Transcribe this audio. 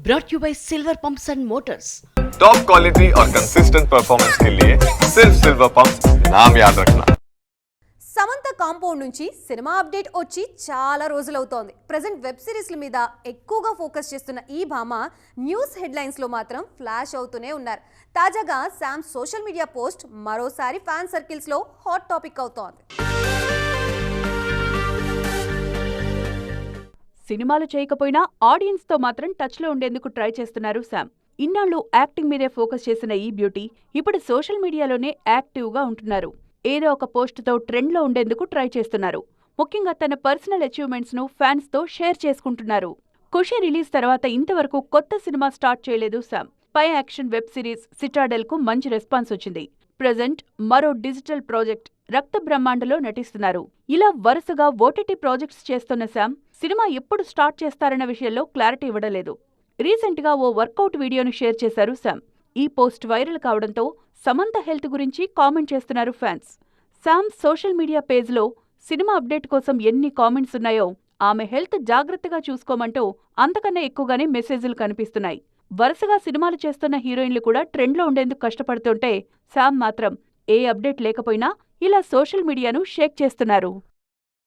brought you by Silver Pumps and Motors. Top quality और consistent performance के लिए सिर्फ सिल्वर पंप्स नाम याद रखना. సమంత కాంపౌండ్ నుంచి సినిమా అప్డేట్ వచ్చి చాలా రోజులవుతోంది. ప్రెజెంట్ వెబ్ సిరీస్ల మీద ఎక్కువగా ఫోకస్ చేస్తున్న ఈ భామ న్యూస్ హెడ్లైన్స్లో మాత్రం ఫ్లాష్ అవుతూనే ఉన్నారు. తాజాగా శామ్ సోషల్ మీడియా పోస్ట్ మరోసారి ఫ్యాన్ సర్కిల్స్లో హాట్ టాపిక్ అవుతోంది. సినిమాలు చేయకపోయినా ఆడియన్స్తో మాత్రం టచ్లో ఉండేందుకు ట్రై చేస్తున్నారు శామ్. ఇన్నాళ్లు యాక్టింగ్ మీదే ఫోకస్ చేసిన ఈ బ్యూటీ ఇప్పుడు సోషల్ మీడియాలోనే యాక్టివ్గా ఉంటున్నారు. ఏదో ఒక పోస్టుతో ట్రెండ్లో ఉండేందుకు ట్రై చేస్తున్నారు. ముఖ్యంగా తన పర్సనల్ అచీవ్మెంట్స్ను ఫ్యాన్స్తో షేర్ చేసుకుంటున్నారు. ఖుషి రిలీజ్ తర్వాత ఇంతవరకు కొత్త సినిమా స్టార్ట్ చేయలేదు శామ్. పై యాక్షన్ వెబ్ సిరీస్ సిటాడెల్కు మంచి రెస్పాన్స్ వచ్చింది. ప్రెజెంట్ మరో డిజిటల్ ప్రాజెక్ట్ రక్త బ్రహ్మాండలో నటిస్తున్నారు. ఇలా వరుసగా ఓటీటీ ప్రాజెక్ట్స్ చేస్తున్న శామ్ సినిమా ఎప్పుడు స్టార్ట్ చేస్తారన్న విషయంలో క్లారిటీ ఇవ్వడలేదు. రీసెంట్గా ఓ వర్కౌట్ వీడియోను షేర్ చేశారు శామ్. ఈ పోస్ట్ వైరల్ కావడంతో సమంత హెల్త్ గురించి కామెంట్ చేస్తున్నారు ఫ్యాన్స్. శామ్ సోషల్ మీడియా పేజ్లో సినిమా అప్డేట్ కోసం ఎన్ని కామెంట్స్ ఉన్నాయో ఆమె హెల్త్ జాగ్రత్తగా చూసుకోమంటూ అంతకన్నా ఎక్కువగానే మెసేజ్లు కనిపిస్తున్నాయి. వరుసగా సినిమాలు చేస్తున్న హీరోయిన్లు కూడా ట్రెండ్లో ఉండేందుకు కష్టపడుతుంటే శామ్ మాత్రం ఏ అప్డేట్ లేకపోయినా ఇలా సోషల్ మీడియాను షేక్ చేస్తున్నారు.